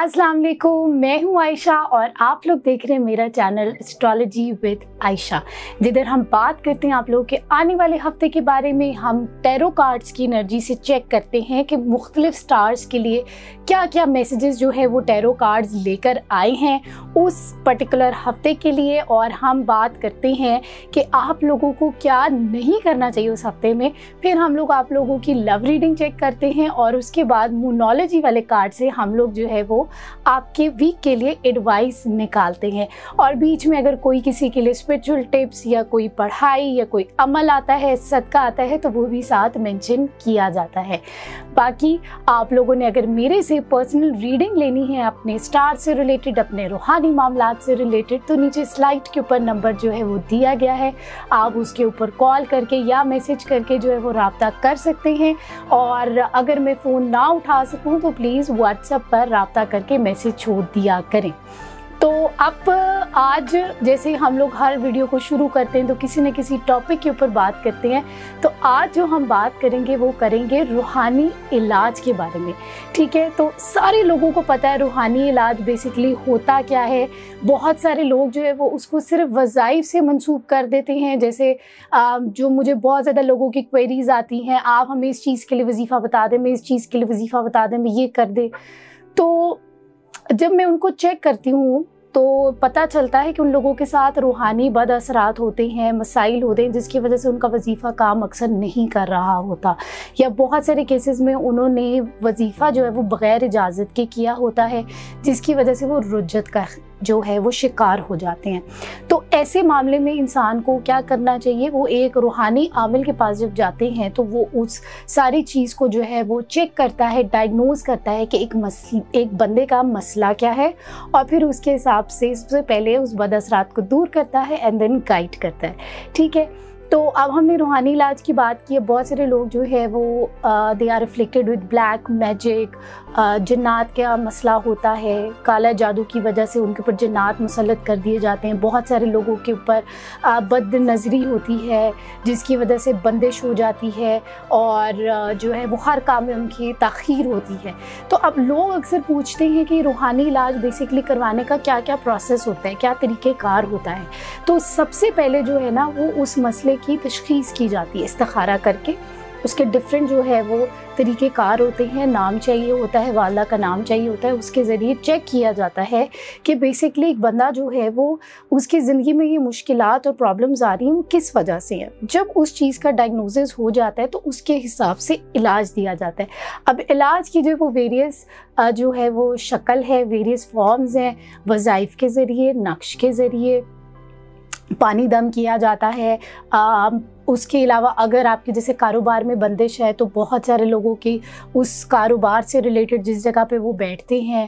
अस्सलाम वालेकुम, मैं हूँ आयशा और आप लोग देख रहे हैं मेरा चैनल एस्ट्रोलॉजी विद आयशा, जिधर हम बात करते हैं आप लोगों के आने वाले हफ्ते के बारे में। हम टैरो कार्ड्स की एनर्जी से चेक करते हैं कि मुख्तलिफ स्टार्स के लिए क्या क्या मैसेजेस जो है वो टैरो कार्ड्स लेकर आए हैं उस पर्टिकुलर हफ्ते के लिए, और हम बात करते हैं कि आप लोगों को क्या नहीं करना चाहिए उस हफ्ते में। फिर हम लोग आप लोगों की लव रीडिंग चेक करते हैं और उसके बाद मोनोलॉजी वाले कार्ड से हम लोग जो है वो आपके वीक के लिए एडवाइस निकालते हैं। और बीच में अगर कोई किसी के लिए स्पिरिचुअल टिप्स या कोई पढ़ाई या कोई अमल आता है, सदका आता है, तो वो भी साथ मेंशन किया जाता है। बाकी आप लोगों ने अगर मेरे से पर्सनल रीडिंग लेनी है अपने स्टार से रिलेटेड, अपने रूहानी मामलात से रिलेटेड, तो नीचे स्लाइड के ऊपर नंबर जो है वो दिया गया है, आप उसके ऊपर कॉल करके या मैसेज करके जो है वो राब्ता कर सकते हैं। और अगर मैं फ़ोन ना उठा सकूं तो प्लीज़ व्हाट्सएप पर राब्ता करके मैसेज छोड़ दिया करें। तो अब आज जैसे हम लोग हर वीडियो को शुरू करते हैं तो किसी न किसी टॉपिक के ऊपर बात करते हैं, तो आज जो हम बात करेंगे वो करेंगे रूहानी इलाज के बारे में। ठीक है, तो सारे लोगों को पता है रूहानी इलाज बेसिकली होता क्या है। बहुत सारे लोग जो है वो उसको सिर्फ वज़ाइफ से मंसूब कर देते हैं। जैसे जो मुझे बहुत ज़्यादा लोगों की क्वेरीज आती हैं, आप हमें इस चीज़ के लिए वजीफ़ा बता दें, मैं इस चीज़ के लिए वजीफ़ा बता दें, मैं ये कर दे। तो जब मैं उनको चेक करती हूँ तो पता चलता है कि उन लोगों के साथ रूहानी बद असरात होते हैं, मसाइल होते हैं, जिसकी वजह से उनका वजीफ़ा काम अक्सर नहीं कर रहा होता, या बहुत सारे केसेस में उन्होंने वजीफ़ा जो है वो बग़ैर इजाज़त के किया होता है, जिसकी वजह से वो रुज्जत का जो है वो शिकार हो जाते हैं। तो ऐसे मामले में इंसान को क्या करना चाहिए, वो एक रूहानी आमिल के पास जब जाते हैं तो वो उस सारी चीज़ को जो है वो चेक करता है, डायग्नोज करता है कि एक बंदे का मसला क्या है, और फिर उसके हिसाब से सबसे पहले उस बदअसरात को दूर करता है एंड देन गाइड करता है। ठीक है, तो अब हमने रूहानी इलाज की बात की है। बहुत सारे लोग जो है वो they are afflicted with black magic, जन्नात का मसला होता है, काला जादू की वजह से उनके ऊपर जन्नात मुसल्लत कर दिए जाते हैं। बहुत सारे लोगों के ऊपर बद नज़री होती है, जिसकी वजह से बंदिश हो जाती है और जो है वो हर काम में उनकी ताख़ीर होती है। तो अब लोग अक्सर पूछते हैं कि रूहानी इलाज बेसिकली करवाने का क्या क्या प्रोसेस होता है, क्या तरीक़ेकार होता है। तो सबसे पहले जो है ना वो उस मसले की तशख़ीस की जाती है इस्तिखारा करके। उसके डिफरेंट जो है वो तरीक़ेकार होते हैं, नाम चाहिए होता है, वाला का नाम चाहिए होता है, उसके ज़रिए चेक किया जाता है कि बेसिकली एक बंदा जो है वो उसकी ज़िंदगी में ये मुश्किलात और प्रॉब्लम्स आ रही हैं वो किस वजह से है। जब उस चीज़ का डायग्नोसिस हो जाता है तो उसके हिसाब से इलाज दिया जाता है। अब इलाज की जो वो वेरियस जो है वो शक्ल है, वेरियस फॉर्म्स हैं, वज़ाइफ के ज़रिए, नक्श के ज़रिए, पानी दम किया जाता है। उसके अलावा अगर आपके जैसे कारोबार में बंदिश है तो बहुत सारे लोगों की उस कारोबार से रिलेटेड जिस जगह पे वो बैठते हैं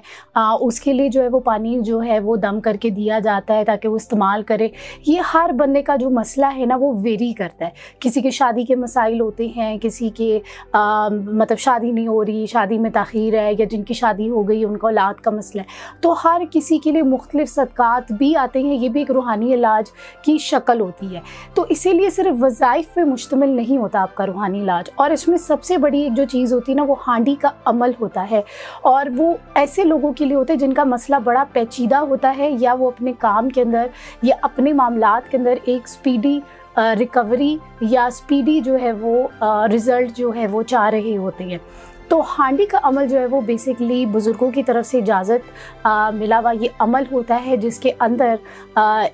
उसके लिए जो है वो पानी जो है वो दम करके दिया जाता है ताकि वो इस्तेमाल करे। ये हर बंदे का जो मसला है ना वो वेरी करता है। किसी के शादी के मसाइल होते हैं, किसी के मतलब शादी नहीं हो रही, शादी में ताख़ीर है, या जिनकी शादी हो गई उनका औलाद का मसला है। तो हर किसी के लिए मुख्तलिफ सदक़ात भी आते हैं। ये भी एक रूहानी इलाज की शक्ल होती है। तो इसीलिए सिर्फ वज़ाइफ पे मुश्तमिल नहीं होता आपका रूहानी इलाज। और इसमें सबसे बड़ी एक जो चीज़ होती है ना वो हांडी का अमल होता है, और वो ऐसे लोगों के लिए होता है जिनका मसला बड़ा पेचीदा होता है, या वो अपने काम के अंदर या अपने मामलात के अंदर एक स्पीडी रिकवरी या स्पीडी जो है वो रिज़ल्ट जो है वो चाह रहे होते हैं। तो हांडी का अमल जो है वो बेसिकली बुज़ुर्गों की तरफ से इजाज़त मिला हुआ ये अमल होता है, जिसके अंदर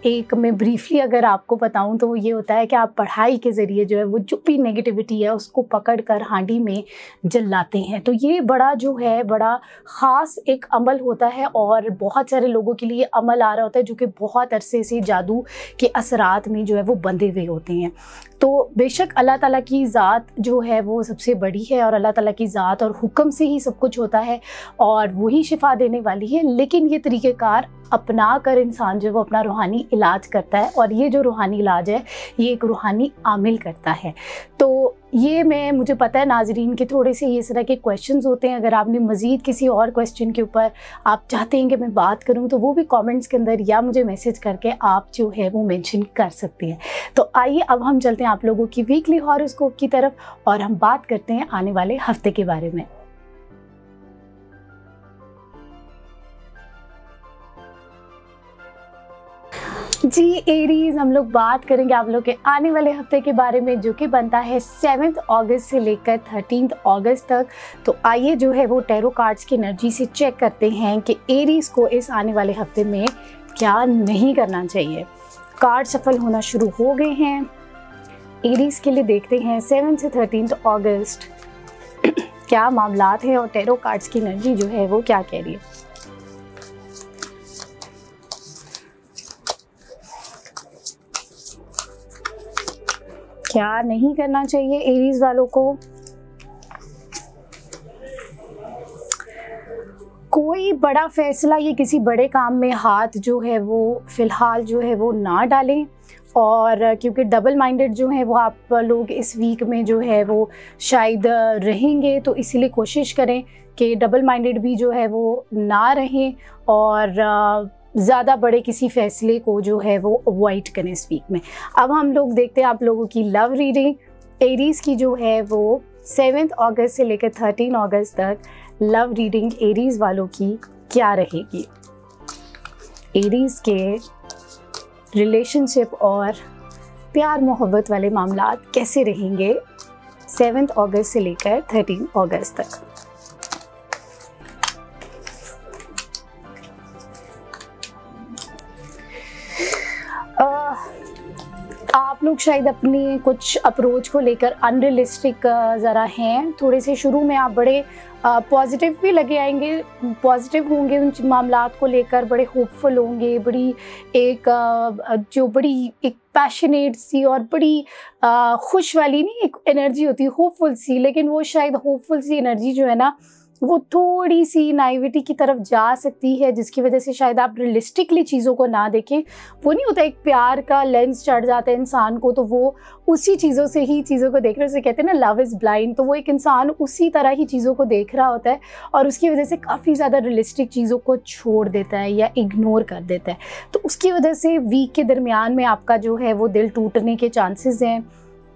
एक मैं ब्रीफली अगर आपको बताऊं तो ये होता है कि आप पढ़ाई के ज़रिए जो है वो जो भी नेगेटिविटी है उसको पकड़ कर हांडी में जलाते हैं। तो ये बड़ा जो है बड़ा ख़ास एक अमल होता है, और बहुत सारे लोगों के लिए अमल आ रहा होता है जो कि बहुत अरसे से जादू के असरात में जो है वो बंधे हुए होते हैं। तो बेशक अल्लाह ताला की ज़ात जो है वो सबसे बड़ी है, और अल्लाह ताला की ज़ात और हुक्म से ही सब कुछ होता है, और वही शिफा देने वाली है। लेकिन ये तरीक़ेकार अपना कर इंसान जो वो अपना रूहानी इलाज करता है, और ये जो रूहानी इलाज है ये एक रूहानी आमिल करता है। तो ये मुझे पता है नाजरीन के थोड़े से ये तरह के क्वेश्चंस होते हैं। अगर आपने मज़ीद किसी और क्वेश्चन के ऊपर आप चाहते हैं कि मैं बात करूं तो वो भी कमेंट्स के अंदर या मुझे मैसेज करके आप जो है वो मेंशन कर सकते हैं। तो आइए अब हम चलते हैं आप लोगों की वीकली हॉरोस्कोप की तरफ, और हम बात करते हैं आने वाले हफ्ते के बारे में। जी एरीज, हम लोग बात करेंगे आप लोग के आने वाले हफ्ते के बारे में, जो कि बनता है 7 अगस्त से लेकर 13 अगस्त तक। तो आइए जो है वो टैरो कार्ड्स की एनर्जी से चेक करते हैं कि एरीज को इस आने वाले हफ्ते में क्या नहीं करना चाहिए। कार्ड सफल होना शुरू हो गए हैं। एरीज के लिए देखते हैं 7 से 13 अगस्त क्या मामलात है और टैरो कार्ड्स की एनर्जी जो है वो क्या कह रही है। क्या नहीं करना चाहिए एरीज वालों को। कोई बड़ा फैसला या किसी बड़े काम में हाथ जो है वो फिलहाल जो है वो ना डालें, और क्योंकि डबल माइंडेड जो है वो आप लोग इस वीक में जो है वो शायद रहेंगे, तो इसीलिए कोशिश करें कि डबल माइंडेड भी जो है वो ना रहें और ज़्यादा बड़े किसी फैसले को जो है वो अवॉइड करें इस वीक में। अब हम लोग देखते हैं आप लोगों की लव रीडिंग एरीज की जो है वो 7 अगस्त से लेकर 13 अगस्त तक लव रीडिंग एरीज वालों की क्या रहेगी। एरीज के रिलेशनशिप और प्यार मोहब्बत वाले मामलात कैसे रहेंगे 7 अगस्त से लेकर 13 अगस्त तक। आप लोग शायद अपनी कुछ अप्रोच को लेकर अनरियलिस्टिक ज़रा हैं थोड़े से। शुरू में आप बड़े पॉजिटिव भी लगे आएंगे, पॉजिटिव होंगे उन मामलात को लेकर, बड़े होपफुल होंगे, बड़ी एक जो बड़ी एक पैशनेट सी और बड़ी खुश वाली नहीं एक एनर्जी होती है होपफुल सी, लेकिन वो शायद होपफुल सी एनर्जी जो है ना वो थोड़ी सी नाइविटी की तरफ जा सकती है, जिसकी वजह से शायद आप रियलिस्टिकली चीज़ों को ना देखें। वो नहीं होता एक प्यार का लेंस चढ़ जाता है इंसान को, तो वो उसी चीज़ों से ही चीज़ों को देख रहे, उसे कहते हैं ना लव इज़ ब्लाइंड। तो वो एक इंसान उसी तरह ही चीज़ों को देख रहा होता है और उसकी वजह से काफ़ी ज़्यादा रियलिस्टिक चीज़ों को छोड़ देता है या इग्नोर कर देता है। तो उसकी वजह से वीक के दरमियान में आपका जो है वो दिल टूटने के चांसेस हैं।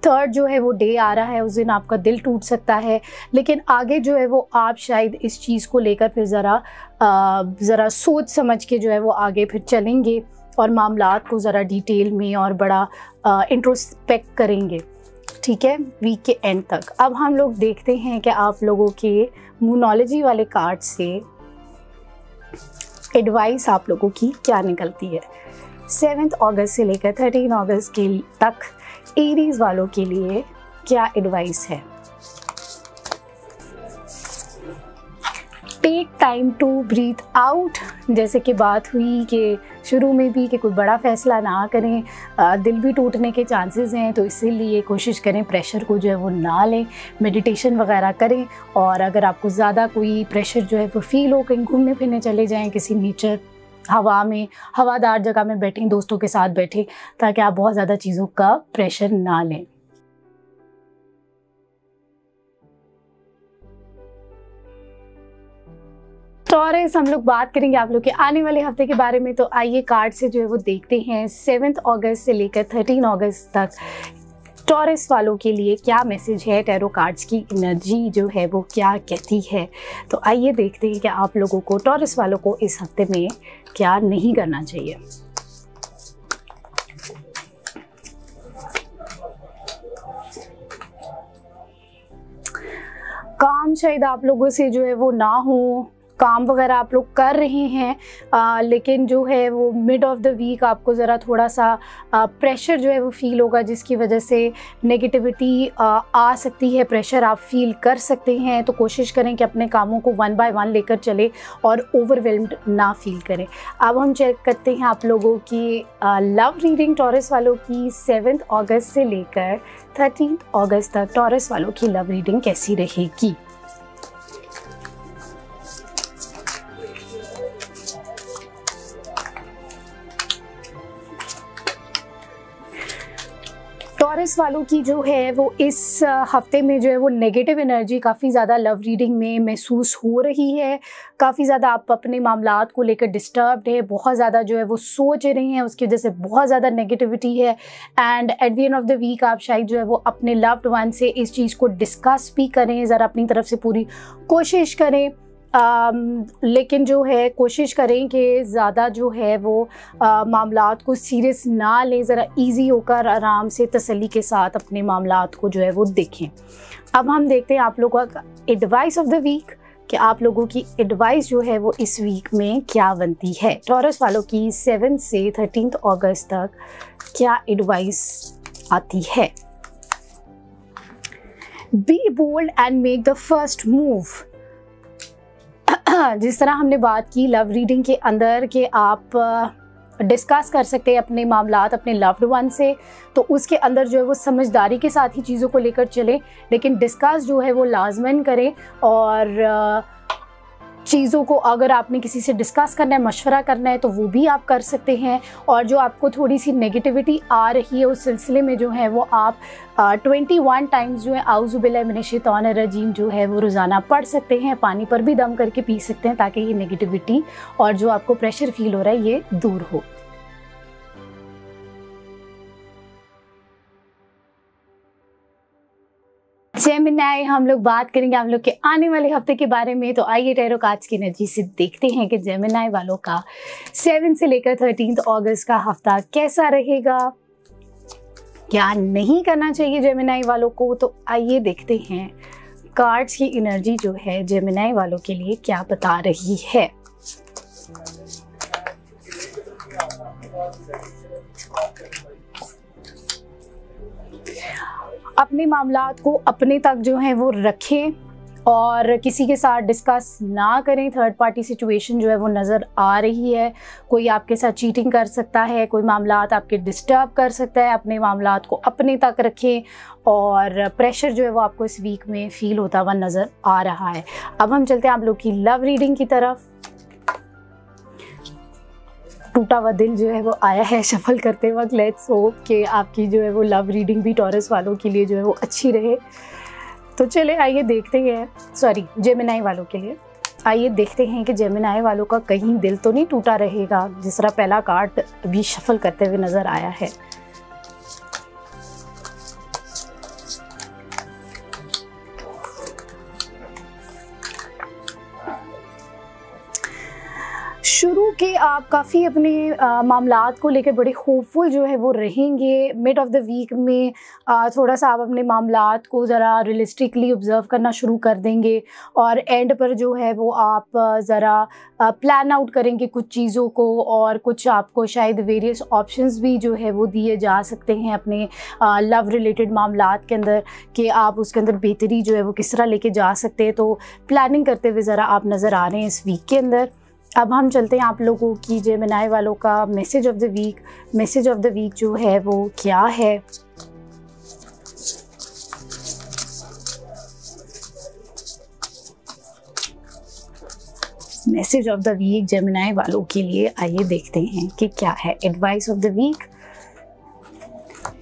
3rd जो है वो डे आ रहा है, उस दिन आपका दिल टूट सकता है, लेकिन आगे जो है वो आप शायद इस चीज़ को लेकर फिर ज़रा सोच समझ के जो है वो आगे फिर चलेंगे और मामलात को ज़रा डिटेल में और बड़ा इंट्रोस्पेक्ट करेंगे, ठीक है, वीक के एंड तक। अब हम लोग देखते हैं कि आप लोगों के मूनोलॉजी वाले कार्ड से एडवाइस आप लोगों की क्या निकलती है 7 अगस्त से लेकर 13 अगस्त के तक एरीज वालों के लिए क्या एडवाइस है। Take time to breathe out, जैसे कि बात हुई कि शुरू में भी कि कोई बड़ा फैसला ना करें, दिल भी टूटने के चांसेस हैं, तो इसीलिए कोशिश करें प्रेशर को जो है वो ना लें, मेडिटेशन वगैरह करें। और अगर आपको ज़्यादा कोई प्रेशर जो है वो फील हो, कहीं घूमने फिरने चले जाएं, किसी नेचर हवा में हवादार जगह में बैठें, दोस्तों के साथ बैठें, ताकि आप बहुत ज़्यादा चीज़ों का प्रेशर ना लें। टॉरस, हम लोग बात करेंगे आप लोग के आने वाले हफ्ते के बारे में। तो आइए कार्ड से जो है वो देखते हैं 7 अगस्त से लेकर 13 अगस्त तक टॉरस वालों के लिए क्या मैसेज है, टैरो कार्ड्स की एनर्जी जो है वो क्या कहती है। तो आइए देखते हैं कि आप लोगों को टॉरस वालों को इस हफ्ते में क्या नहीं करना चाहिए। काम शायद आप लोगों से जो है वो ना हो, काम वगैरह आप लोग कर रहे हैं, लेकिन जो है वो मिड ऑफ द वीक आपको ज़रा थोड़ा सा प्रेशर जो है वो फील होगा, जिसकी वजह से नेगेटिविटी आ सकती है, प्रेशर आप फील कर सकते हैं। तो कोशिश करें कि अपने कामों को 1 बाय 1 लेकर चले और ओवरवेल्म्ड ना फील करें। अब हम चेक करते हैं आप लोगों की लव रीडिंग टॉरस वालों की 7 अगस्त से लेकर 13 अगस्त तक टॉरस वालों की लव रीडिंग कैसी रहेगी। टॉरस वालों की जो है वो इस हफ्ते में जो है वो नेगेटिव एनर्जी काफ़ी ज़्यादा लव रीडिंग में महसूस हो रही है। काफ़ी ज़्यादा आप अपने मामलात को लेकर डिस्टर्ब्ड है, बहुत ज़्यादा जो है वो सोच रहे हैं, उसकी वजह से बहुत ज़्यादा नेगेटिविटी है। And at the end of the week आप शायद जो है वो अपने लव्ड वन से इस चीज़ को डिस्कस भी करें, ज़रा अपनी तरफ से पूरी कोशिश करें लेकिन जो है कोशिश करें कि ज़्यादा जो है वो मामलात को सीरियस ना लें, ज़रा इजी होकर आराम से तसल्ली के साथ अपने मामलात को जो है वो देखें। अब हम देखते हैं आप लोगों का एडवाइस ऑफ द वीक, कि आप लोगों की एडवाइस जो है वो इस वीक में क्या बनती है। टॉरस वालों की 7 से 13 अगस्त तक क्या एडवाइस आती है। Be bold and make the first move. जिस तरह हमने बात की लव रीडिंग के अंदर कि आप डिस्कस कर सकते हैं अपने मामलात अपने लव्ड वन से, तो उसके अंदर जो है वो समझदारी के साथ ही चीज़ों को लेकर चलें, लेकिन डिस्कस जो है वो लाजमन करें। और चीज़ों को अगर आपने किसी से डिस्कस करना है, मशवरा करना है, तो वो भी आप कर सकते हैं। और जो आपको थोड़ी सी नेगेटिविटी आ रही है उस सिलसिले में जो है वो आप 21 टाइम्स जो है आऊज़ु बिल्लाहि मिनश शैतानिर रजीम जो है वो रोज़ाना पढ़ सकते हैं। पानी पर भी दम करके पी सकते हैं ताकि ये नेगेटिविटी और जो आपको प्रेशर फील हो रहा है ये दूर हो। जेमिनी, हम लोग बात करेंगे हम लोग के आने वाले हफ्ते के बारे में। तो आइए टैरो कार्ड्स की एनर्जी से देखते हैं कि जेमिनी वालों का 7 से लेकर 13 अगस्त का हफ्ता कैसा रहेगा, क्या नहीं करना चाहिए जेमिनी वालों को। तो आइए देखते हैं कार्ड्स की एनर्जी जो है जेमिनी वालों के लिए क्या बता रही है। अपने मामलात को अपने तक जो है वो रखें और किसी के साथ डिस्कस ना करें। थर्ड पार्टी सिचुएशन जो है वो नज़र आ रही है। कोई आपके साथ चीटिंग कर सकता है, कोई मामलात आपके डिस्टर्ब कर सकता है। अपने मामलात को अपने तक रखें और प्रेशर जो है वो आपको इस वीक में फील होता हुआ नज़र आ रहा है। अब हम चलते हैं आप लोग की लव रीडिंग की तरफ। टूटा हुआ दिल जो है वो आया है शफल करते वक्त। लेट्स होप कि आपकी जो है वो लव रीडिंग भी टॉरस वालों के लिए जो है वो अच्छी रहे। तो चले आइए देखते हैं, सॉरी जेमिनी वालों के लिए आइए देखते हैं कि जेमिनी वालों का कहीं दिल तो नहीं टूटा रहेगा, जिस तरह पहला कार्ड भी शफल करते हुए नज़र आया है। शुरू के आप काफ़ी अपने मामलात को लेकर बड़े होपफुल जो है वो रहेंगे। मिड ऑफ द वीक में थोड़ा सा आप अपने मामलात को ज़रा रियलिस्टिकली ऑब्ज़र्व करना शुरू कर देंगे और एंड पर जो है वो आप ज़रा प्लान आउट करेंगे कुछ चीज़ों को, और कुछ आपको शायद वेरियस ऑप्शंस भी जो है वो दिए जा सकते हैं अपने लव रिलेटेड मामलात के अंदर कि आप उसके अंदर बेहतरी जो है वो किस तरह लेके जा सकते हैं। तो प्लानिंग करते हुए ज़रा आप नज़र आ रहे हैं इस वीक के अंदर। अब हम चलते हैं आप लोगों की जेमिनी वालों का message of the week. Message of the week जो है वो क्या है। Message of the week Gemini वालों के लिए आइए देखते हैं कि क्या है। Advice of the week,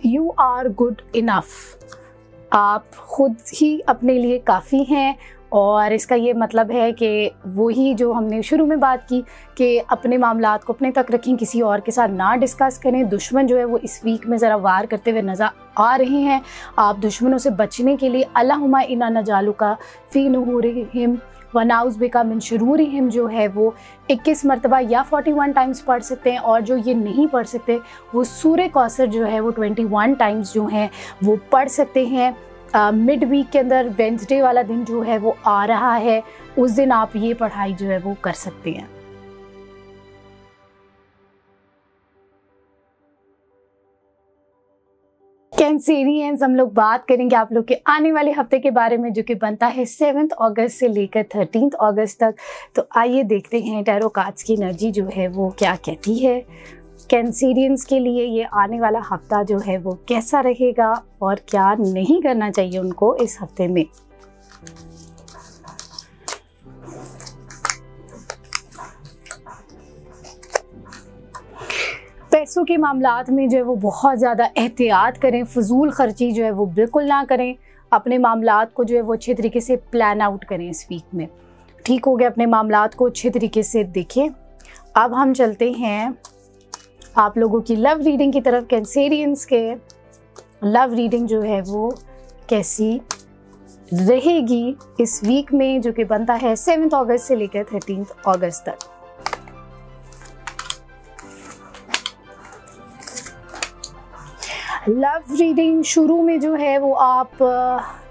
you are good enough. आप खुद ही अपने लिए काफ़ी हैं और इसका ये मतलब है कि वही जो हमने शुरू में बात की कि अपने मामलात को अपने तक रखें, किसी और के साथ ना डिस्कस करें। दुश्मन जो है वो इस वीक में ज़रा वार करते हुए नज़र आ रहे हैं। आप दुश्मनों से बचने के लिए अल्लाहुम्मा इन्ना नजालुका फ़ी नुहूरिहिम व नाउज़ बिका मिन शुरूरिहिम जो है वो 21 मरतबा या 41 टाइम्स पढ़ सकते हैं। और जो ये नहीं पढ़ सकते वो सूरह कौसर जो है वो 21 टाइम्स जो हैं वो पढ़ सकते हैं। मिड वीक के अंदर वेंसडे वाला दिन जो है वो आ रहा है, उस दिन आप ये पढ़ाई जो है वो कर सकते हैं। कैंसेरियंस, हम लोग बात करेंगे आप लोग के आने वाले हफ्ते के बारे में जो कि बनता है 7 अगस्त से लेकर 13 अगस्त तक। तो आइए देखते हैं टैरो कार्ड्स की एनर्जी जो है वो क्या कहती है। कैंसेरियंस के लिए ये आने वाला हफ्ता जो है वो कैसा रहेगा और क्या नहीं करना चाहिए उनको इस हफ्ते में। पैसों के मामलात में जो है वो बहुत ज़्यादा एहतियात करें, फजूल खर्ची जो है वो बिल्कुल ना करें। अपने मामलात को जो है वो अच्छे तरीके से प्लान आउट करें इस वीक में। ठीक हो गया, अपने मामलात को अच्छे तरीके से देखें। अब हम चलते हैं आप लोगों की लव रीडिंग की तरफ। कैंसेरियंस के लव रीडिंग जो है वो कैसी रहेगी इस वीक में, जो कि बनता है 7 अगस्त से लेकर 13 अगस्त तक। लव रीडिंग शुरू में जो है वो आप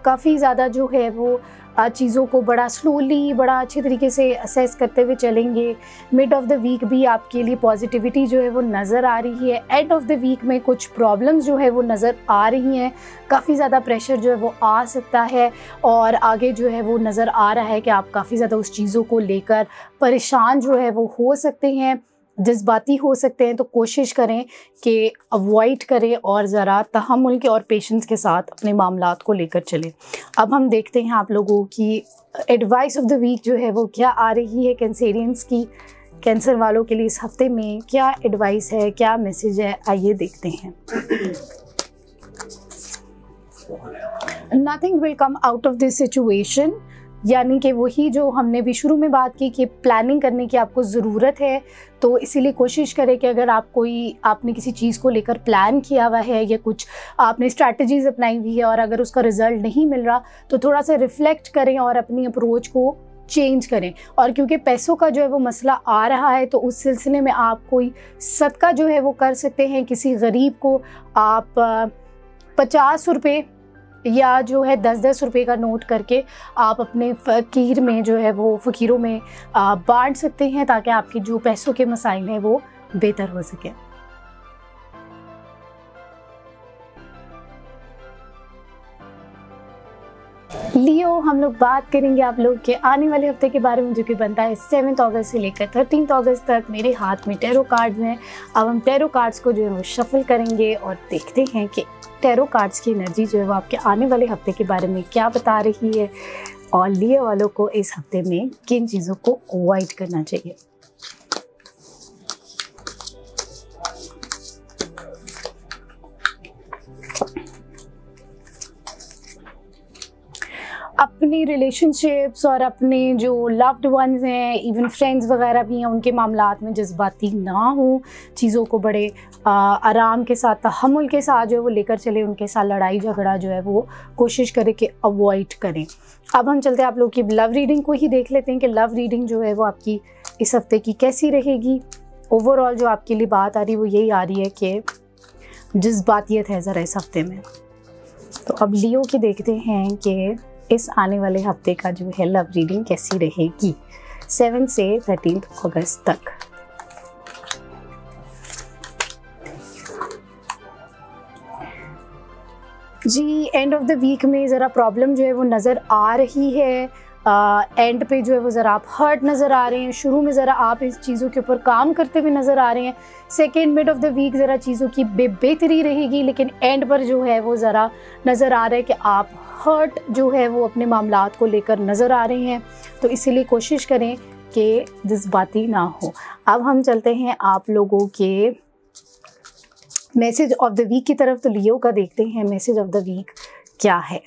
काफ़ी ज़्यादा जो है वो चीज़ों को बड़ा स्लोली, बड़ा अच्छे तरीके से असेस करते हुए चलेंगे। मिड ऑफ द वीक भी आपके लिए पॉजिटिविटी जो है वो नज़र आ रही है। एंड ऑफ द वीक में कुछ प्रॉब्लम्स जो है वो नज़र आ रही हैं, काफ़ी ज़्यादा प्रेशर जो है वो आ सकता है और आगे जो है वो नज़र आ रहा है कि आप काफ़ी ज़्यादा उस चीज़ों को लेकर परेशान जो है वो हो सकते हैं, जज्बाती हो सकते हैं। तो कोशिश करें कि अवॉइड करें और ज़रा तहम्मुल के और पेशेंस के साथ अपने मामलात को लेकर चलें। अब हम देखते हैं आप लोगों की एडवाइस ऑफ द वीक जो है वो क्या आ रही है कैंसेरियंस की। कैंसर वालों के लिए इस हफ्ते में क्या एडवाइस है, क्या मैसेज है, आइए देखते हैं। Nothing will come out of this situation, यानी कि वही जो हमने भी शुरू में बात की कि प्लानिंग करने की आपको ज़रूरत है। तो इसीलिए कोशिश करें कि अगर आपने किसी चीज़ को लेकर प्लान किया हुआ है या कुछ आपने स्ट्रैटेजीज़ अपनाई हुई है और अगर उसका रिज़ल्ट नहीं मिल रहा तो थोड़ा सा रिफ़्लेक्ट करें और अपनी अप्रोच को चेंज करें। और क्योंकि पैसों का जो है वो मसला आ रहा है तो उस सिलसिले में आप कोई सदका जो है वो कर सकते हैं। किसी गरीब को आप 50 रुपये या जो है 10-10 रुपये का नोट करके आप अपने फ़कीर में जो है वो फ़कीरों में बांट सकते हैं, ताकि आपके जो पैसों के मसाइल हैं वो बेहतर हो सके। लियो, हम लोग बात करेंगे आप लोग के आने वाले हफ्ते के बारे में, जो कि बनता है 7 अगस्त से लेकर 13 अगस्त तक। मेरे हाथ में टैरो कार्ड्स हैं। अब हम टैरो कार्ड्स को जो है वो शफल करेंगे और देखते हैं कि टैरो कार्ड्स की एनर्जी जो है वो आपके आने वाले हफ्ते के बारे में क्या बता रही है और लियो वालों को इस हफ्ते में किन चीज़ों को अवॉइड करना चाहिए। अपनी रिलेशनशिप्स और अपने जो लव्ड वंस हैं, इवन फ्रेंड्स वगैरह भी हैं, उनके मामलात में जज्बाती ना हो, चीज़ों को बड़े आराम के साथ, तहम्मुल के साथ जो है वो लेकर चले। उनके साथ लड़ाई झगड़ा जो है वो कोशिश करें कि अवॉइड करें। अब हम चलते हैं आप लोग की लव रीडिंग को ही देख लेते हैं कि लव रीडिंग जो है वो आपकी इस हफ्ते की कैसी रहेगी। ओवरऑल जो आपके लिए बात आ रही है वो यही आ रही है कि जज्बातियत है ज़रा इस हफ्ते में। तो अब लियो की देखते हैं कि इस आने वाले हफ्ते का जो है लव रीडिंग कैसी रहेगी 7 से 13 अगस्त तक। जी, एंड ऑफ द वीक में ज़रा प्रॉब्लम जो है वो नज़र आ रही है। एंड पे जो है वो ज़रा आप हर्ट नज़र आ रहे हैं। शुरू में ज़रा आप इस चीज़ों के ऊपर काम करते हुए नज़र आ रहे हैं। Second mid of the week ज़रा चीज़ों की बेहतरी रहेगी, लेकिन एंड पर जो है वो ज़रा नज़र आ रहा है कि आप हर्ट जो है वो अपने मामलात को लेकर नज़र आ रहे हैं। तो इसीलिए कोशिश करें कि जज्बाती ना हो। अब हम चलते हैं आप लोगों के मैसेज ऑफ द वीक की तरफ। तो लियो का देखते हैं मैसेज ऑफ द वीक क्या है।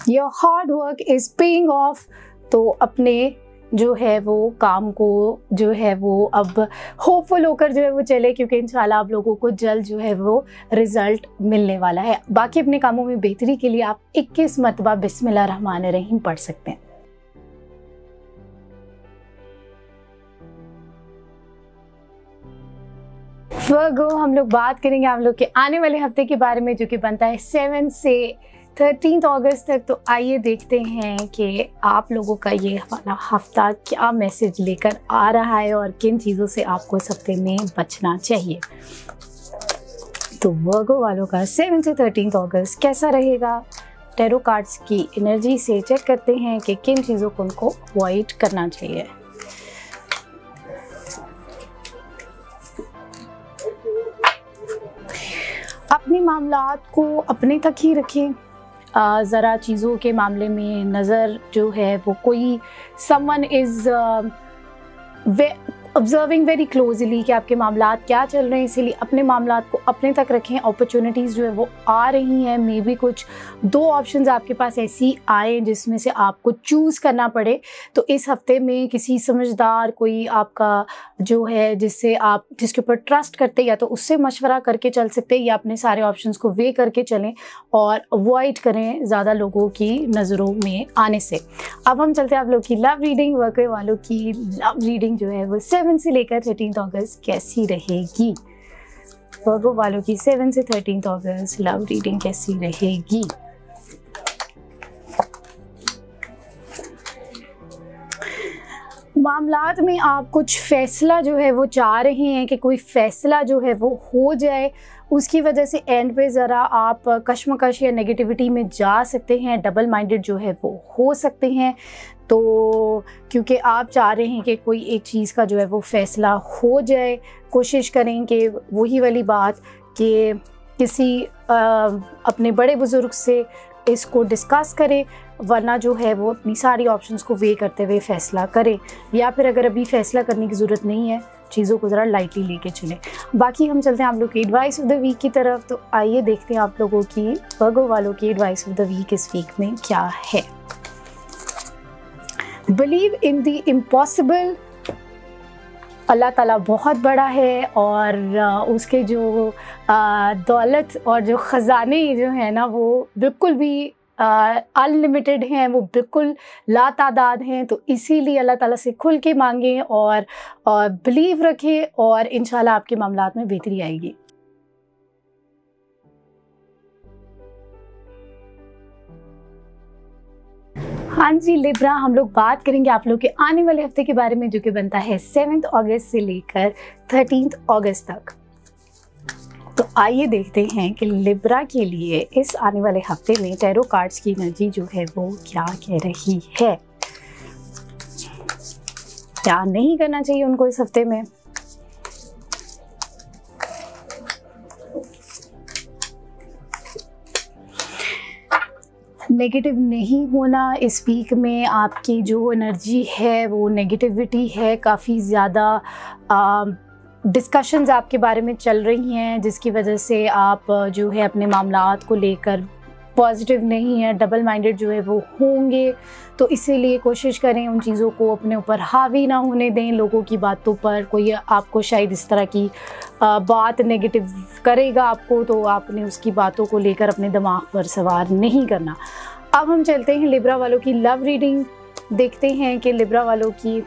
Your hard work is paying off. तो अपने जो है वो काम को जो है वो अब होपफुल होकर जो है वो चले, क्योंकि इंशाल्लाह आप लोगों को जल्द जो है वो रिज़ल्ट मिलने वाला है। बाकी अपने कामों में बेहतरी के लिए आप 21 मरतबा बिस्मिल्लाह रहमान रहीम पढ़ सकते हैं। वर्गो, हम लोग बात करेंगे आप लोग के आने वाले हफ्ते के बारे में, जो कि बनता है 7 से 13 अगस्त तक। तो आइए देखते हैं कि आप लोगों का ये वाला हफ्ता क्या मैसेज लेकर आ रहा है और किन चीज़ों से आपको इस हफ्ते में बचना चाहिए। तो वर्गो वालों का 7 से 13 अगस्त कैसा रहेगा, टैरो कार्ड्स की एनर्जी से चेक करते हैं कि किन चीज़ों को उनको अवॉइड करना चाहिए। अपने मामलात को अपने तक ही रखें। ज़रा चीज़ों के मामले में नज़र जो है वो कोई someone is observing very closely कि आपके मामलात क्या चल रहे हैं, इसीलिए अपने मामलात को अपने तक रखें। अपॉर्चुनिटीज़ जो है वो आ रही हैं, मे बी कुछ 2 ऑप्शंस आपके पास ऐसी आए जिसमें से आपको चूज़ करना पड़े। तो इस हफ्ते में किसी समझदार कोई आपका जो है जिसके ऊपर ट्रस्ट करते या तो उससे मशवरा करके चल सकते हैं, या अपने सारे ऑप्शंस को वे करके चलें और अवॉइड करें ज़्यादा लोगों की नज़रों में आने से। अब हम चलते हैं आप लोग की लव रीडिंग। वर्क वालों की लव रीडिंग जो है वो 7 से लेकर 13 अगस्त कैसी रहेगी। वर्क वालों की 7 से 13 अगस्त लव रीडिंग कैसी रहेगी। मामलात में आप कुछ फैसला जो है वो चाह रहे हैं कि कोई फैसला जो है वो हो जाए, उसकी वजह से एंड पे ज़रा आप कश्मकश या नेगेटिविटी में जा सकते हैं, डबल माइंडेड जो है वो हो सकते हैं। तो क्योंकि आप चाह रहे हैं कि कोई एक चीज़ का जो है वो फ़ैसला हो जाए, कोशिश करें कि वही वाली बात कि किसी अपने बड़े बुज़ुर्ग से इसको डिस्कस करें, वरना जो है वो अपनी सारी ऑप्शंस को वे करते हुए फ़ैसला करें, या फिर अगर अभी फ़ैसला करने की ज़रूरत नहीं है, चीज़ों को ज़रा लाइटली लेके चलें। बाकी हम चलते हैं आप लोग की एडवाइस ऑफ द वीक की तरफ। तो आइए देखते हैं आप लोगों की वर्गो वालों की एडवाइस ऑफ द वीक इस वीक में क्या है। Believe in the impossible. Allah ताला बहुत बड़ा है और उसके जो दौलत और जो ख़जाने जो है ना वो बिल्कुल भी अनलिमिटेड हैं, वो बिल्कुल लातादाद हैं। तो इसीलिए अल्लाह ताला से खुल के मांगें और बिलीव रखें और इंशाल्लाह आपके मामलात में बेहतरी आएगी। हाँ जी लिब्रा, हम लोग बात करेंगे आप लोग के आने वाले हफ्ते के बारे में, जो कि बनता है 7 अगस्त से लेकर 13 अगस्त तक। तो आइए देखते हैं कि लिब्रा के लिए इस आने वाले हफ्ते में टैरो कार्ड्स की एनर्जी जो है वो क्या कह रही है, क्या नहीं करना चाहिए उनको इस हफ्ते में। नेगेटिव नहीं होना। इस वीक में आपकी जो एनर्जी है वो नेगेटिविटी है, काफ़ी ज़्यादा डिस्कशंस आपके बारे में चल रही हैं, जिसकी वजह से आप जो है अपने मामलात को लेकर पॉजिटिव नहीं है, डबल माइंडेड जो है वो होंगे। तो इसीलिए कोशिश करें उन चीज़ों को अपने ऊपर हावी ना होने दें, लोगों की बातों पर। कोई आपको शायद इस तरह की बात नेगेटिव करेगा आपको, तो आपने उसकी बातों को लेकर अपने दिमाग पर सवार नहीं करना। अब हम चलते हैं लिब्रा वालों की लव रीडिंग, देखते हैं कि लिब्रा वालों की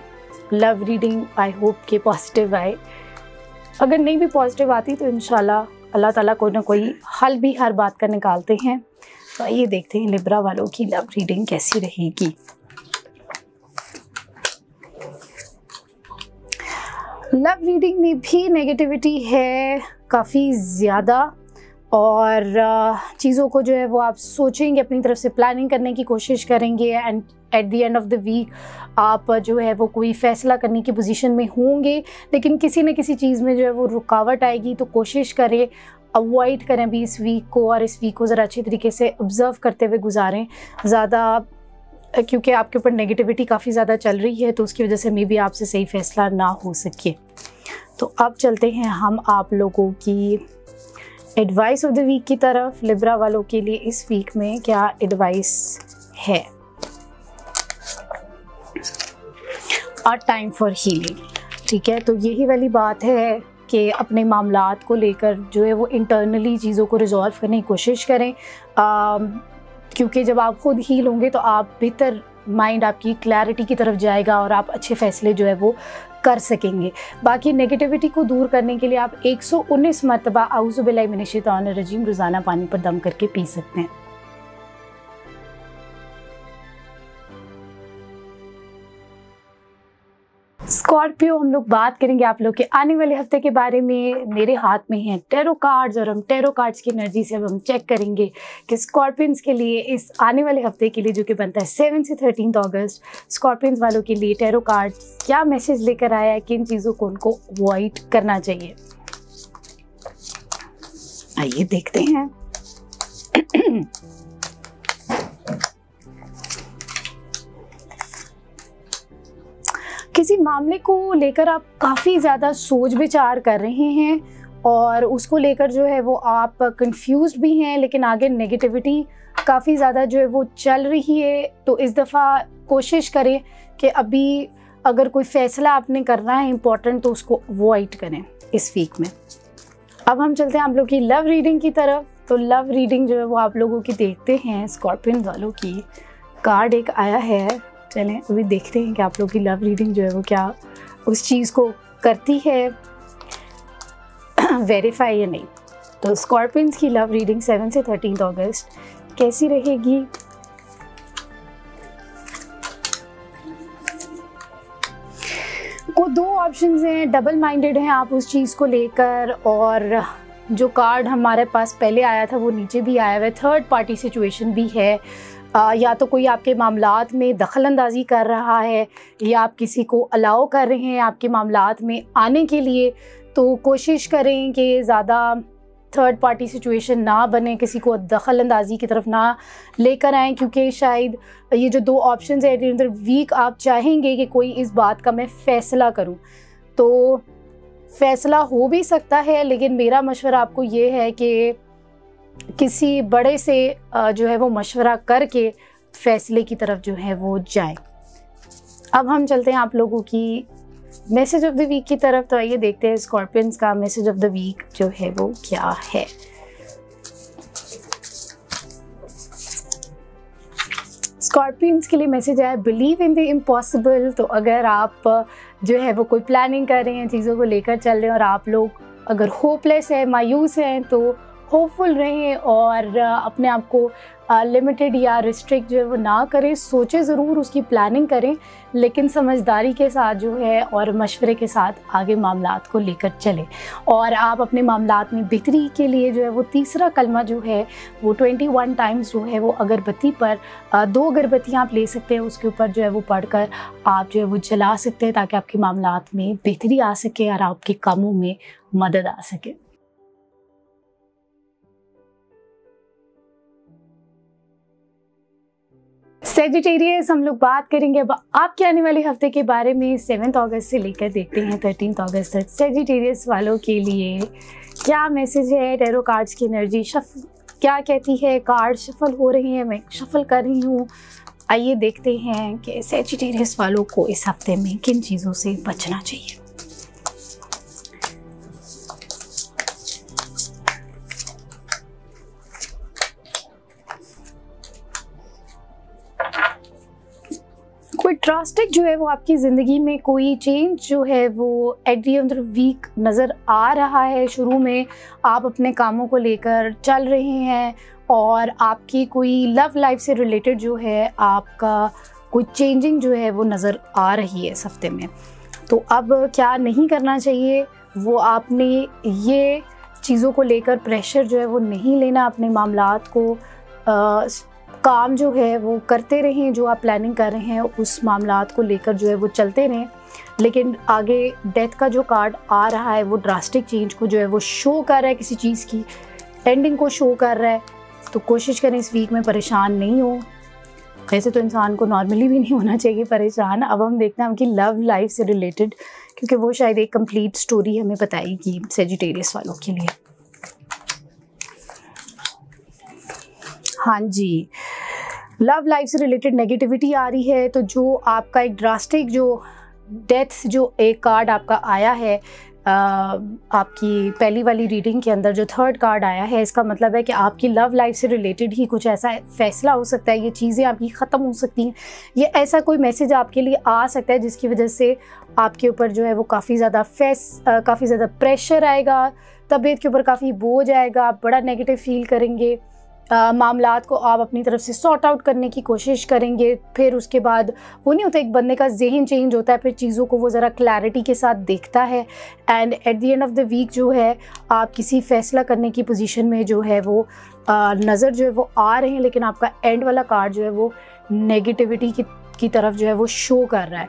लव रीडिंग आई होप के पॉजिटिव आए। अगर नहीं भी पॉजिटिव आती तो इंशाल्लाह अल्लाह ताला कोई ना कोई हल भी हर बात का निकालते हैं। तो आइए देखते हैं लिब्रा वालों की लव रीडिंग कैसी रहेगी। लव रीडिंग में भी नेगेटिविटी है काफ़ी ज़्यादा, और चीज़ों को जो है वो आप सोचेंगे, अपनी तरफ से प्लानिंग करने की कोशिश करेंगे, and at the end of the week आप जो है वो कोई फ़ैसला करने की पोजीशन में होंगे, लेकिन किसी न किसी चीज़ में जो है वो रुकावट आएगी। तो कोशिश करें, अवॉइड करें भी इस वीक को, और इस वीक को ज़रा अच्छे तरीके से ऑब्ज़र्व करते हुए गुजारें ज़्यादा, क्योंकि आपके ऊपर नेगेटिविटी काफ़ी ज़्यादा चल रही है, तो उसकी वजह से मे भी आपसे सही फ़ैसला ना हो सके। तो अब चलते हैं हम आप लोगों की एडवाइस ऑफ द वीक की तरफ। लिब्रा वालों के लिए इस वीक में क्या एडवाइस है। और टाइम फॉर हीलिंग, ठीक है। तो यही वाली बात है कि अपने मामलात को लेकर जो है वो इंटरनली चीज़ों को रिजॉल्व करने की कोशिश करें, क्योंकि जब आप खुद हील होंगे तो आप बेहतर, माइंड आपकी क्लैरिटी की तरफ जाएगा और आप अच्छे फैसले जो है वो कर सकेंगे। बाकी नेगेटिविटी को दूर करने के लिए आप 119 मरतबा आऊज़ु बिल्लाहि मिनश शैतानिर रजीम रोज़ाना पानी पर दम करके पी सकते हैं। स्कॉर्पियो, हम लोग बात करेंगे आप लोग के आने वाले हफ्ते के बारे में। मेरे हाथ में हैं टैरो कार्ड्स, और हम टैरो कार्ड्स की एनर्जी से अब हम चेक करेंगे कि स्कॉर्पियंस के लिए इस आने वाले हफ्ते के लिए, जो कि बनता है 7 से 13 अगस्त, स्कॉर्पियंस वालों के लिए टैरो कार्ड्स क्या मैसेज लेकर आया है, किन चीज़ों को उनको अवॉइड करना चाहिए। आइए देखते हैं। किसी मामले को लेकर आप काफ़ी ज़्यादा सोच विचार कर रहे हैं और उसको लेकर जो है वो आप कंफ्यूज्ड भी हैं, लेकिन आगे नेगेटिविटी काफ़ी ज़्यादा जो है वो चल रही है। तो इस दफ़ा कोशिश करें कि अभी अगर कोई फ़ैसला आपने करना है इम्पोर्टेंट तो उसको अवॉइड करें इस वीक में। अब हम चलते हैं आप लोग की लव रीडिंग की तरफ। तो लव रीडिंग जो है वो आप लोगों की देखते हैं। स्कॉर्पियन वालों की कार्ड एक आया है, चलें अभी देखते हैं कि आप लोग की लव रीडिंग जो है वो क्या उस चीज़ को करती है वेरीफाई या नहीं। तो स्कॉर्पियंस की लव रीडिंग 7 से 13 अगस्त कैसी रहेगी? को 2 ऑप्शंस हैं, डबल माइंडेड हैं आप उस चीज़ को लेकर, और जो कार्ड हमारे पास पहले आया था वो नीचे भी आया हुआ है, थर्ड पार्टी सिचुएशन भी है। या तो कोई आपके मामलात में दखल अंदाज़ी कर रहा है या आप किसी को अलाउ कर रहे हैं आपके मामलात में आने के लिए। तो कोशिश करें कि ज़्यादा थर्ड पार्टी सिचुएशन ना बने, किसी को दखल अंदाज़ी की तरफ ना लेकर आएँ, क्योंकि शायद ये जो 2 ऑप्शन है at the end of the week आप चाहेंगे कि कोई इस बात का मैं फ़ैसला करूं। तो फ़ैसला हो भी सकता है, लेकिन मेरा मशवरा आपको ये है कि किसी बड़े से जो है वो मशवरा करके फ़ैसले की तरफ जो है वो जाएं। अब हम चलते हैं आप लोगों की मैसेज ऑफ द वीक की तरफ। तो आइए देखते हैं स्कॉर्पियंस का मैसेज ऑफ द वीक जो है वो क्या है। स्कॉर्पियंस के लिए मैसेज आया बिलीव इन द इम्पॉसिबल। तो अगर आप जो है वो कोई प्लानिंग कर रहे हैं, चीज़ों को लेकर चल रहे हैं और आप लोग अगर होपलेस है, मायूस हैं, तो होपफुल रहें और अपने आप को लिमिटेड या रिस्ट्रिक्ट जो है वो ना करें। सोचें ज़रूर, उसकी प्लानिंग करें, लेकिन समझदारी के साथ जो है और मशवरे के साथ आगे मामलात को लेकर चलें। और आप अपने मामलात में बेहतरी के लिए जो है वो तीसरा कलमा जो है वो 21 टाइम्स जो है वो अगरबत्ती पर 2 अगरबत्तियाँ आप ले सकते हैं, उसके ऊपर जो है वो पढ़कर आप जो है वो जला सकते हैं, ताकि आपके मामलात में बेहतरी आ सके और आपके कामों में मदद आ सके। सेजिटेरियस हम लोग बात करेंगे अब आपके आने वाले हफ्ते के बारे में। 7 अगस्त से लेकर देखते हैं 13 अगस्त तक सेजिटेरियस वालों के लिए क्या मैसेज है। टैरो कार्ड्स की एनर्जी क्या कहती है, कार्ड शफल हो रही हैं, मैं शफल कर रही हूँ। आइए देखते हैं कि सेजिटेरियस वालों को इस हफ्ते में किन चीज़ों से बचना चाहिए। कोई ड्रास्टिक जो है वो आपकी ज़िंदगी में कोई चेंज जो है वो at the end of the week नज़र आ रहा है। शुरू में आप अपने कामों को लेकर चल रहे हैं और आपकी कोई लव लाइफ से रिलेटेड जो है आपका कोई चेंजिंग जो है वो नज़र आ रही है इस हफ्ते में। तो अब क्या नहीं करना चाहिए, वो आपने ये चीज़ों को लेकर प्रेशर जो है वो नहीं लेना। अपने मामलात को काम जो है वो करते रहें, जो आप प्लानिंग कर रहे हैं उस मामलात को लेकर जो है वो चलते रहें। लेकिन आगे डेथ का जो कार्ड आ रहा है वो ड्रास्टिक चेंज को जो है वो शो कर रहा है, किसी चीज़ की एंडिंग को शो कर रहा है। तो कोशिश करें इस वीक में परेशान नहीं हो। वैसे तो इंसान को नॉर्मली भी नहीं होना चाहिए परेशान। अब हम देखते हैं उनकी लव लाइफ से रिलेटेड, क्योंकि वो शायद एक कंप्लीट स्टोरी हमें बताएगी सेजिटेरियस वालों के लिए। हाँ जी, लव लाइफ से रिलेटेड नेगेटिविटी आ रही है। तो जो आपका एक ड्रास्टिक जो डेथ जो एक कार्ड आपका आया है आपकी पहली वाली रीडिंग के अंदर जो थर्ड कार्ड आया है, इसका मतलब है कि आपकी लव लाइफ से रिलेटेड ही कुछ ऐसा फैसला हो सकता है। ये चीज़ें आपकी ख़त्म हो सकती हैं, ये ऐसा कोई मैसेज आपके लिए आ सकता है जिसकी वजह से आपके ऊपर जो है वो काफ़ी ज़्यादा प्रेशर आएगा, तबीयत के ऊपर काफ़ी बोझ आएगा, आप बड़ा नेगेटिव फील करेंगे। मामलात को आप अपनी तरफ से सॉर्ट आउट करने की कोशिश करेंगे। फिर उसके बाद वो नहीं होता, एक बंदे का जहन चेंज होता है, फिर चीज़ों को वो ज़रा क्लैरिटी के साथ देखता है। And at the end of the week जो है आप किसी फ़ैसला करने की पोजीशन में जो है वो नज़र जो है वो आ रहे हैं, लेकिन आपका एंड वाला कार्ड जो है वो नेगेटिविटी की तरफ जो है वो शो कर रहा है।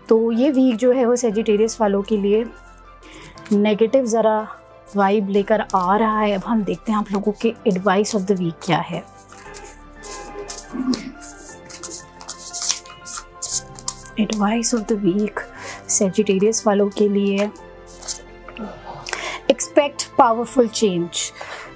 तो ये वीक जो है वो सेजिटेरियस वालों के लिए नेगेटिव ज़रा वाइब लेकर आ रहा है। अब हम देखते हैं आप लोगों के एडवाइस ऑफ द वीक क्या है। Advice of the week Sagittarius वालों के लिए, एक्सपेक्ट पावरफुल चेंज।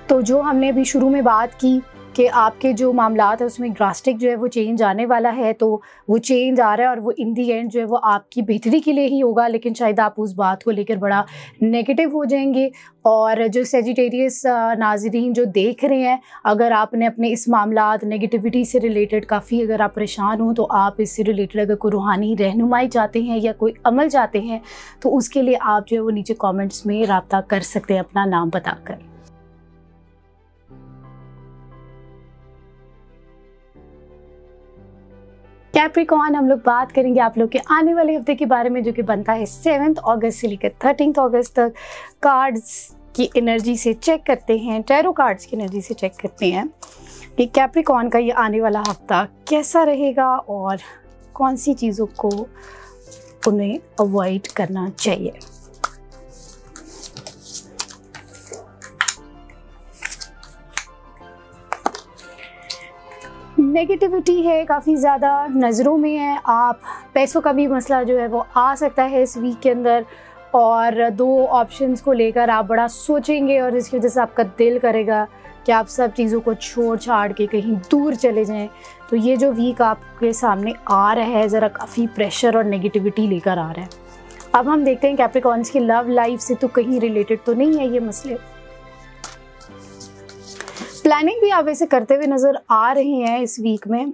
तो जो हमने अभी शुरू में बात की कि आपके जो मामलात है उसमें ड्रास्टिक जो है वो चेंज आने वाला है, तो वो चेंज आ रहा है और वो इन दी एंड जो है वो आपकी बेहतरी के लिए ही होगा, लेकिन शायद आप उस बात को लेकर बड़ा नेगेटिव हो जाएंगे। और जो सेजिटेरियस नाज़रीन जो देख रहे हैं, अगर आपने अपने इस मामलात नेगेटिविटी से रिलेटेड काफ़ी अगर आप परेशान हो, तो आप इससे रिलेटेड अगर कोई रूहानी रहनुमाई चाहते हैं या कोई अमल चाहते हैं, तो उसके लिए आप जो है वो नीचे कमेंट्स में रब्ता कर सकते हैं अपना नाम बताकर। कैप्रिकॉर्न, हम लोग बात करेंगे आप लोग के आने वाले हफ्ते के बारे में, जो कि बनता है 7 अगस्त से लेकर 13 अगस्त तक। कार्ड्स की एनर्जी से चेक करते हैं, टैरो कार्ड्स की एनर्जी से चेक करते हैं कि कैप्रिकॉर्न का ये आने वाला हफ्ता कैसा रहेगा और कौन सी चीज़ों को उन्हें अवॉइड करना चाहिए। नेगेटिविटी है, काफ़ी ज़्यादा नज़रों में है। आप पैसों का भी मसला जो है वो आ सकता है इस वीक के अंदर, और 2 ऑप्शंस को लेकर आप बड़ा सोचेंगे और इसकी वजह से आपका दिल करेगा कि आप सब चीज़ों को छोड़ छाड़ के कहीं दूर चले जाएं। तो ये जो वीक आपके सामने आ रहा है ज़रा काफ़ी प्रेशर और नेगेटिविटी लेकर आ रहा है। अब हम देखते हैं कैप्रिकॉर्न्स की लव लाइफ से तो कहीं रिलेटेड तो नहीं है ये मसले। प्लानिंग भी आप वैसे करते हुए नज़र आ रहे हैं इस वीक में,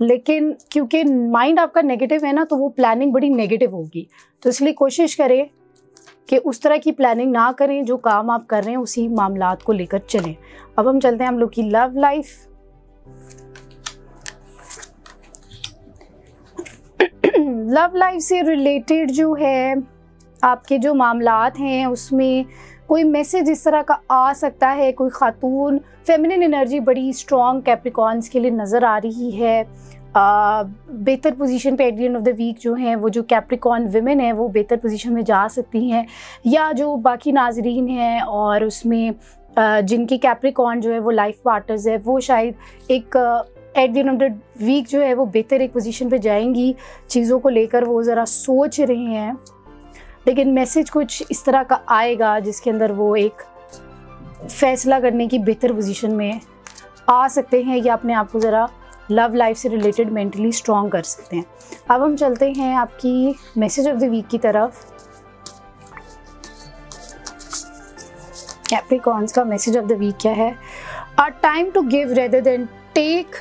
लेकिन क्योंकि माइंड आपका नेगेटिव है ना, तो वो प्लानिंग बड़ी नेगेटिव होगी। तो इसलिए कोशिश करें कि उस तरह की प्लानिंग ना करें, जो काम आप कर रहे हैं उसी मामलात को लेकर चलें। अब हम चलते हैं हम लोग की लव लाइफ। लव लाइफ से रिलेटेड जो है आपके जो मामलात हैं उसमें कोई मैसेज इस तरह का आ सकता है। कोई खातून, फेमिनिन एनर्जी बड़ी स्ट्रॉन्ग कैप्रिकॉर्न्स के लिए नज़र आ रही है। बेहतर पोजीशन पे at the end of the week जो हैं वो जो कैप्रिकॉर्न विमेन है वो बेहतर पोजीशन में जा सकती हैं, या जो बाकी नाजरीन हैं और उसमें जिनकी कैप्रिकॉर्न जो है वो लाइफ पार्टनर्स है, वो शायद एक at the end of the week जो है वो बेहतर एक पोजीशन पे जाएंगी। चीज़ों को लेकर वो ज़रा सोच रहे हैं, लेकिन मैसेज कुछ इस तरह का आएगा जिसके अंदर वो एक फ़ैसला करने की बेहतर पोजीशन में आ सकते हैं, या अपने आप को ज़रा लव लाइफ से रिलेटेड मेंटली स्ट्रॉन्ग कर सकते हैं। अब हम चलते हैं आपकी मैसेज ऑफ द वीक की तरफ। कैप्रिकॉर्न्स का मैसेज ऑफ द वीक क्या है? A time to give rather than take.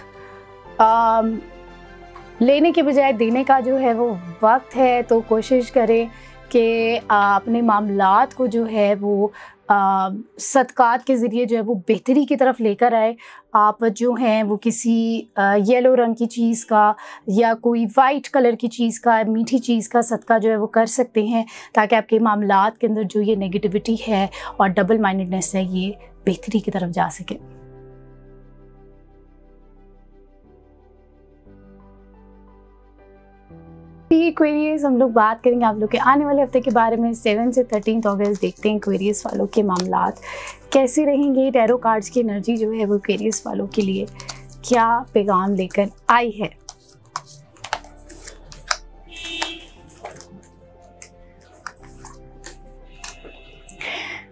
लेने के बजाय देने का जो है वो वक्त है। तो कोशिश करें कि अपने मामलात को जो है वो सदक़ात के ज़रिए जो है वो बेहतरी की तरफ लेकर आए। आप जो हैं वो किसी येलो रंग की चीज़ का या कोई वाइट कलर की चीज़ का, मीठी चीज़ का सदका जो है वो कर सकते हैं, ताकि आपके मामलात के अंदर जो ये नेगेटिविटी है और डबल माइंडेडनेस है ये बेहतरी की तरफ जा सके। एक्वेरियस, हम लोग बात करेंगे आप लोग के आने वाले हफ्ते के बारे में 7 से 13 अगस्त। देखते हैं एक्वेरियस वालों के मामलात कैसे रहेंगे। टैरो कार्ड्स की एनर्जी जो है वो एक्वेरियस वालों के लिए क्या पैगाम लेकर आई है।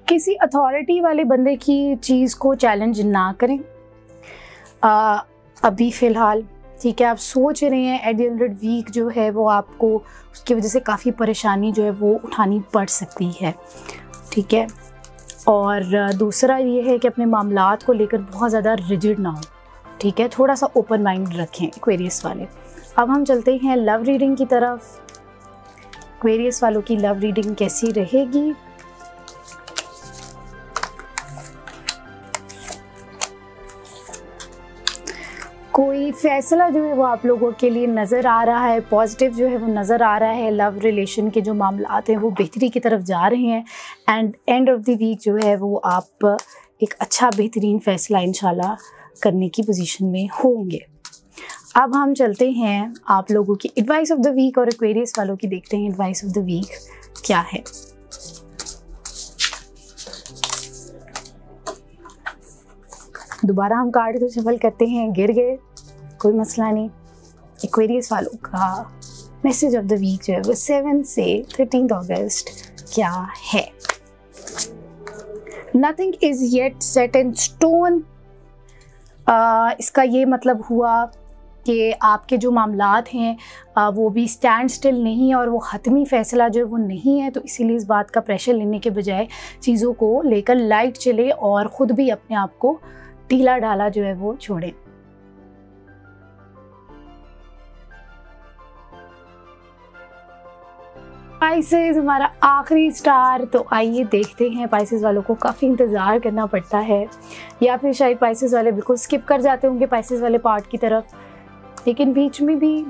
किसी अथॉरिटी वाले बंदे की चीज़ को चैलेंज ना करें अभी फ़िलहाल, ठीक है। आप सोच रहे हैं at the end of the week जो है वो आपको उसकी वजह से काफ़ी परेशानी जो है वो उठानी पड़ सकती है, ठीक है। और दूसरा ये है कि अपने मामलात को लेकर बहुत ज़्यादा रिजिड ना हो, ठीक है। थोड़ा सा ओपन माइंड रखें एक्वेरियस वाले। अब हम चलते हैं लव रीडिंग की तरफ। एक्वेरियस वालों की लव रीडिंग कैसी रहेगी? कोई फैसला जो है वो आप लोगों के लिए नज़र आ रहा है, पॉजिटिव जो है वो नज़र आ रहा है। लव रिलेशन के जो मामलात हैं वो बेहतरी की तरफ जा रहे हैं, end end of the week जो है वो आप एक अच्छा बेहतरीन फ़ैसला इंशाल्लाह करने की पोजीशन में होंगे। अब हम चलते हैं आप लोगों की एडवाइस ऑफ द वीक, और एक्वेरियस वालों की देखते हैं एडवाइस ऑफ द वीक क्या है। दोबारा हम कार्ड को शफल करते हैं, गिर गए, कोई मसला नहीं। एक्वेरियस वालों का मैसेज ऑफ द वीक जो है वो 7 से 13 अगस्त क्या है? Nothing is yet set in stone. इसका ये मतलब हुआ कि आपके जो मामलात हैं वो भी स्टैंड स्टिल नहीं है और वो हतमी फ़ैसला जो है वो नहीं है। तो इसीलिए इस बात का प्रेशर लेने के बजाय चीज़ों को लेकर लाइट चले और ख़ुद भी अपने आप को ढीला ढाला जो है वो छोड़ें। स्पाइसेस हमारा आखिरी स्टार। तो आइए देखते हैं, स्पाइसेस वालों को काफ़ी इंतज़ार करना पड़ता है या फिर शायद स्पाइसेस वाले बिल्कुल स्किप कर जाते होंगे स्पाइसेस वाले पार्ट की तरफ, लेकिन बीच में भी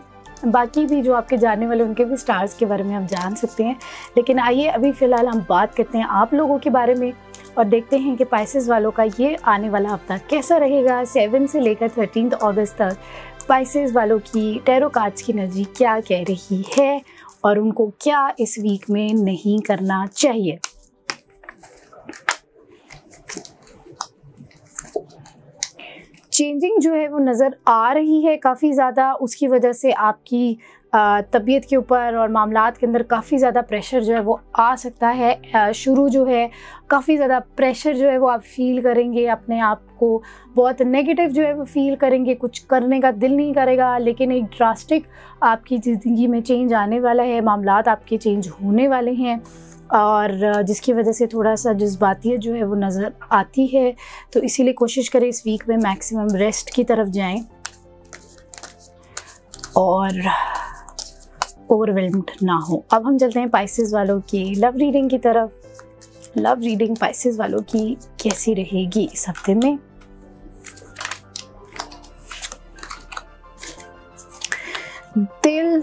बाकी भी जो आपके जानने वाले उनके भी स्टार्स के बारे में हम जान सकते हैं। लेकिन आइए अभी फ़िलहाल हम बात करते हैं आप लोगों के बारे में और देखते हैं कि स्पाइसेस वालों का ये आने वाला हफ्ता कैसा रहेगा। 7 से लेकर 13 अगस्त तक स्पाइसेस वालों की टैरो कार्ड्स की एनर्जी क्या कह रही है और उनको क्या इस वीक में नहीं करना चाहिए। चेंजिंग जो है वो नज़र आ रही है काफ़ी ज़्यादा, उसकी वजह से आपकी तबीयत के ऊपर और मामलात के अंदर काफ़ी ज़्यादा प्रेशर जो है वो आ सकता है। शुरू जो है काफ़ी ज़्यादा प्रेशर जो है वो आप फील करेंगे, अपने आप को बहुत नेगेटिव जो है वो फील करेंगे, कुछ करने का दिल नहीं करेगा। लेकिन एक ड्रास्टिक आपकी ज़िंदगी में चेंज आने वाला है, मामलात आपके चेंज होने वाले हैं और जिसकी वजह से थोड़ा सा जज्बातियत जो है वो नज़र आती है। तो इसीलिए कोशिश करें इस वीक में मैक्सिमम रेस्ट की तरफ जाएं और ओवरवेल्म्ड ना हो। अब हम चलते हैं स्पाइसेस वालों की लव रीडिंग की तरफ। लव रीडिंग स्पाइसेस वालों की कैसी रहेगी इस हफ्ते में? दिल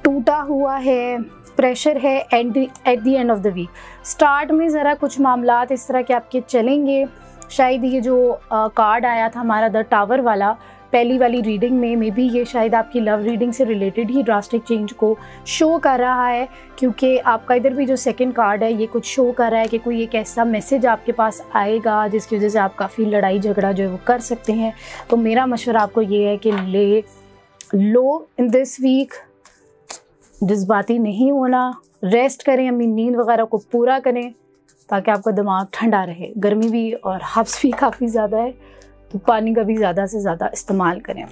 टूटा हुआ है, प्रेशर है at the end of the week. Start में ज़रा कुछ मामलात इस तरह के आपके चलेंगे। शायद ये जो कार्ड आया था हमारा द टावर वाला पहली वाली रीडिंग में, मे बी ये शायद आपकी लव रीडिंग से रिलेटेड ही ड्रास्टिक चेंज को शो कर रहा है, क्योंकि आपका इधर भी जो सेकंड कार्ड है ये कुछ शो कर रहा है कि कोई एक ऐसा मैसेज आपके पास आएगा जिसकी वजह से आप काफ़ी लड़ाई झगड़ा जो है वो कर सकते हैं। तो मेरा मशवरा आपको ये है कि ले लो इन दिस वीक, जज्बाती नहीं होना, रेस्ट करें, अपनी नींद वगैरह को पूरा करें ताकि आपका दिमाग ठंडा रहे। गर्मी भी और हब्स भी काफ़ी ज़्यादा है, तो पानी का भी ज़्यादा से ज़्यादा इस्तेमाल करें।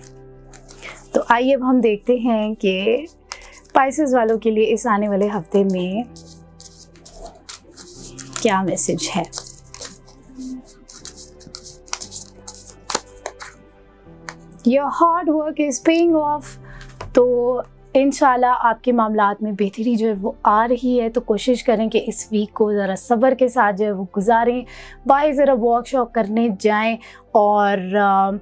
तो आइए अब हम देखते हैं कि स्पाइसेस वालों के लिए इस आने वाले हफ्ते में क्या मैसेज है। Your hard work is paying off. तो इंशाल्लाह आपके मामलात में बेहतरी जो है वो आ रही है। तो कोशिश करें कि इस वीक को ज़रा सब्र के साथ जो है वो गुजारें। बाहर ज़रा वॉक शॉक करने जाएं और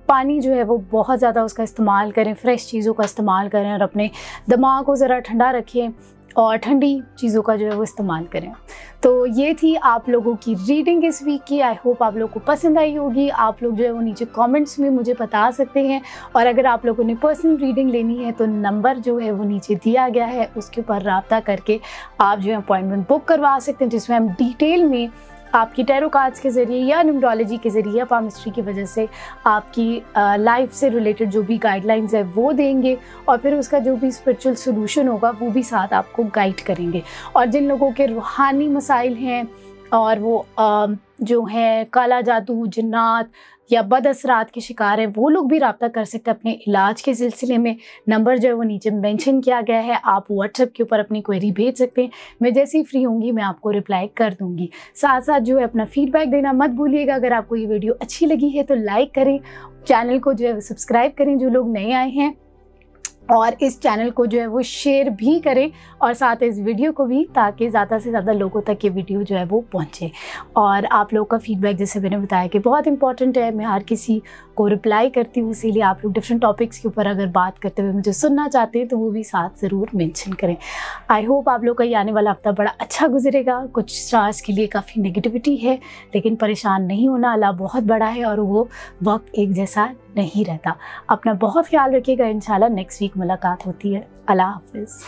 पानी जो है वो बहुत ज़्यादा उसका इस्तेमाल करें, फ़्रेश चीज़ों का इस्तेमाल करें और अपने दिमाग को ज़रा ठंडा रखें और ठंडी चीज़ों का जो है वो इस्तेमाल करें। तो ये थी आप लोगों की रीडिंग इस वीक की। आई होप आप लोगों को पसंद आई होगी। आप लोग जो है वो नीचे कमेंट्स में मुझे बता सकते हैं और अगर आप लोगों ने पर्सनल रीडिंग लेनी है तो नंबर जो है वो नीचे दिया गया है, उसके ऊपर राब्ता करके आप जो है अपॉइंटमेंट बुक करवा सकते हैं, जिसमें हम डिटेल में आपकी टैरो कार्ड्स के ज़रिए या न्यूमरोलॉजी के ज़रिए या पामिस्ट्री की वजह से आपकी लाइफ से रिलेटेड जो भी गाइडलाइंस है वो देंगे और फिर उसका जो भी स्पिरिचुअल सोल्यूशन होगा वो भी साथ आपको गाइड करेंगे। और जिन लोगों के रूहानी मसाइल हैं और वो जो है काला जादू, जिन्नात या बद असरात के शिकार हैं, वो लोग भी रब्ता कर सकते हैं अपने इलाज के सिलसिले में। नंबर जो है वो नीचे मेंशन किया गया है, आप व्हाट्सएप के ऊपर अपनी क्वेरी भेज सकते हैं। मैं जैसे ही फ्री होंगी मैं आपको रिप्लाई कर दूंगी। साथ साथ जो है अपना फीडबैक देना मत भूलिएगा। अगर आपको ये वीडियो अच्छी लगी है तो लाइक करें, चैनल को जो है सब्सक्राइब करें जो लोग नए आए हैं, और इस चैनल को जो है वो शेयर भी करें और साथ इस वीडियो को भी, ताकि ज़्यादा से ज़्यादा लोगों तक ये वीडियो जो है वो पहुंचे। और आप लोगों का फीडबैक जैसे मैंने बताया कि बहुत इंपॉर्टेंट है, मैं हर किसी को रिप्लाई करती हूँ, इसीलिए आप लोग डिफरेंट टॉपिक्स के ऊपर अगर बात करते हुए मुझे सुनना चाहते हैं तो वो भी साथ ज़रूर मेंशन करें। आई होप आप लोग का ये आने वाला हफ्ता बड़ा अच्छा गुजरेगा। कुछ स्टार्स के लिए काफ़ी नेगेटिविटी है, लेकिन परेशान नहीं होना, अल्लाह बहुत बड़ा है और वो वक्त एक जैसा नहीं रहता। अपना बहुत ख्याल रखिएगा। इंशाल्लाह नेक्स्ट वीक मुलाकात होती है। अल्लाह हाफिज़।